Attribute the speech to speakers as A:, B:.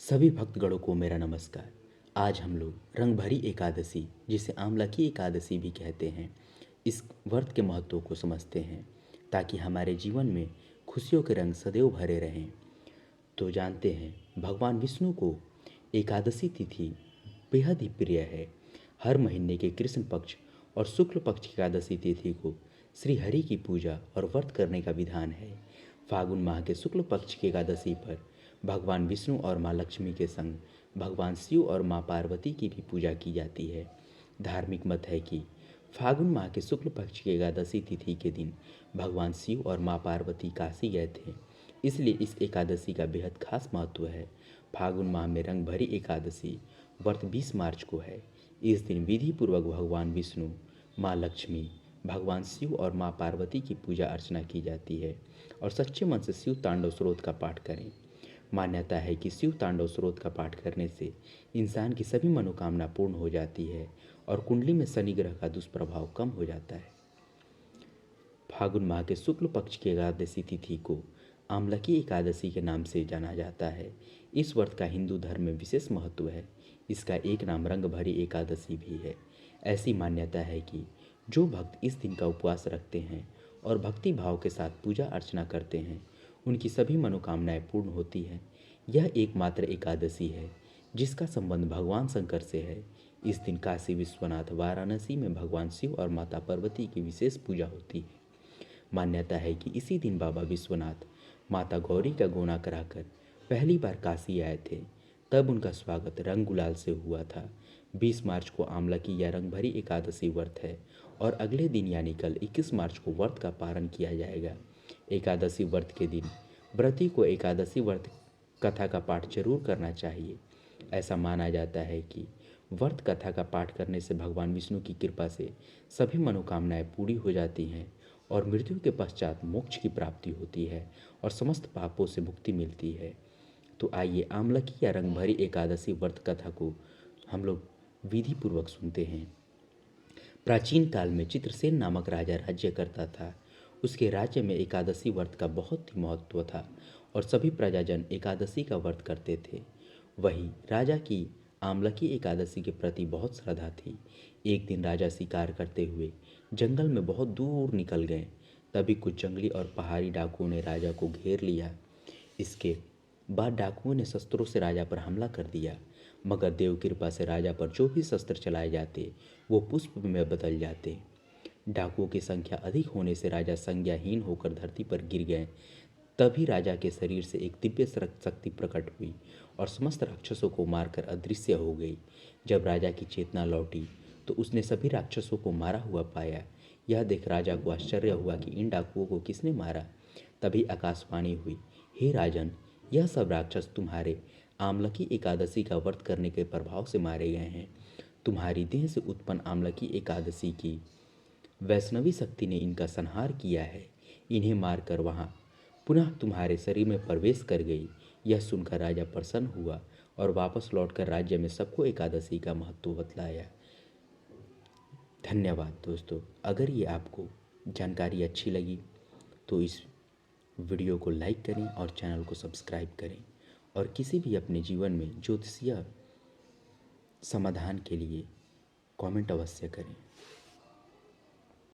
A: सभी भक्तगणों को मेरा नमस्कार। आज हम लोग रंग भरी एकादशी, जिसे आंवला की एकादशी भी कहते हैं, इस व्रत के महत्व को समझते हैं ताकि हमारे जीवन में खुशियों के रंग सदैव भरे रहें। तो जानते हैं, भगवान विष्णु को एकादशी तिथि बेहद ही प्रिय है। हर महीने के कृष्ण पक्ष और शुक्ल पक्ष की एकादशी तिथि को श्री हरि की पूजा और व्रत करने का विधान है। फागुन माह के शुक्ल पक्ष की एकादशी पर भगवान विष्णु और माँ लक्ष्मी के संग भगवान शिव और माँ पार्वती की भी पूजा की जाती है। धार्मिक मत है कि फागुन माह के शुक्ल पक्ष की एकादशी तिथि के दिन भगवान शिव और माँ पार्वती काशी गए थे, इसलिए इस एकादशी का बेहद खास महत्व है। फागुन माह में रंग भरी एकादशी व्रत 20 मार्च को है। इस दिन विधि पूर्वक भगवान विष्णु, माँ लक्ष्मी, भगवान शिव और माँ पार्वती की पूजा अर्चना की जाती है और सच्चे मन से शिव तांडव स्रोत का पाठ करें। मान्यता है कि शिव तांडव स्रोत का पाठ करने से इंसान की सभी मनोकामना पूर्ण हो जाती है और कुंडली में शनि ग्रह का दुष्प्रभाव कम हो जाता है। फागुन माह के शुक्ल पक्ष की एकादशी तिथि को आंवला की एकादशी के नाम से जाना जाता है। इस व्रत का हिंदू धर्म में विशेष महत्व है। इसका एक नाम रंग भरी एकादशी भी है। ऐसी मान्यता है कि जो भक्त इस दिन का उपवास रखते हैं और भक्ति भाव के साथ पूजा अर्चना करते हैं, उनकी सभी मनोकामनाएं पूर्ण होती हैं। यह एकमात्र एकादशी है जिसका संबंध भगवान शंकर से है। इस दिन काशी विश्वनाथ वाराणसी में भगवान शिव और माता पार्वती की विशेष पूजा होती है। मान्यता है कि इसी दिन बाबा विश्वनाथ माता गौरी का गोना कराकर पहली बार काशी आए थे। तब उनका स्वागत रंग गुलाल से हुआ था। 20 मार्च को आंवला की यह रंग भरी एकादशी व्रत है और अगले दिन यानी कल 21 मार्च को व्रत का पारण किया जाएगा। एकादशी व्रत के दिन व्रती को एकादशी व्रत कथा का पाठ जरूर करना चाहिए। ऐसा माना जाता है कि व्रत कथा का पाठ करने से भगवान विष्णु की कृपा से सभी मनोकामनाएं पूरी हो जाती हैं और मृत्यु के पश्चात मोक्ष की प्राप्ति होती है और समस्त पापों से मुक्ति मिलती है। तो आइए आंवला की या रंग भरी एकादशी व्रत कथा को हम लोग विधि पूर्वक सुनते हैं। प्राचीन काल में चित्रसेन नामक राजा राज्य करता था। उसके राज्य में एकादशी व्रत का बहुत ही महत्व था और सभी प्रजाजन एकादशी का व्रत करते थे। वहीं राजा की आंवला की एकादशी के प्रति बहुत श्रद्धा थी। एक दिन राजा शिकार करते हुए जंगल में बहुत दूर निकल गए। तभी कुछ जंगली और पहाड़ी डाकुओं ने राजा को घेर लिया। इसके बाद डाकुओं ने शस्त्रों से राजा पर हमला कर दिया, मगर देव कृपा से राजा पर जो भी शस्त्र चलाए जाते वो पुष्प में बदल जाते। डाकुओं की संख्या अधिक होने से राजा संज्ञाहीन होकर धरती पर गिर गए। तभी राजा के शरीर से एक दिव्य शक्ति प्रकट हुई और समस्त राक्षसों को मारकर अदृश्य हो गई। जब राजा की चेतना लौटी तो उसने सभी राक्षसों को मारा हुआ पाया। यह देख राजा को आश्चर्य हुआ कि इन डाकुओं को किसने मारा। तभी आकाशवाणी हुई, हे राजन, यह सब राक्षस तुम्हारे आंवला की एकादशी का व्रत करने के प्रभाव से मारे गए हैं। तुम्हारी देह से उत्पन्न आंवला की एकादशी की वैष्णवी शक्ति ने इनका संहार किया है। इन्हें मारकर वहाँ पुनः तुम्हारे शरीर में प्रवेश कर गई। यह सुनकर राजा प्रसन्न हुआ और वापस लौटकर राज्य में सबको एकादशी का महत्व बतलाया। धन्यवाद दोस्तों। अगर ये आपको जानकारी अच्छी लगी तो इस वीडियो को लाइक करें और चैनल को सब्सक्राइब करें और किसी भी अपने जीवन में ज्योतिषीय समाधान के लिए कमेंट अवश्य करें।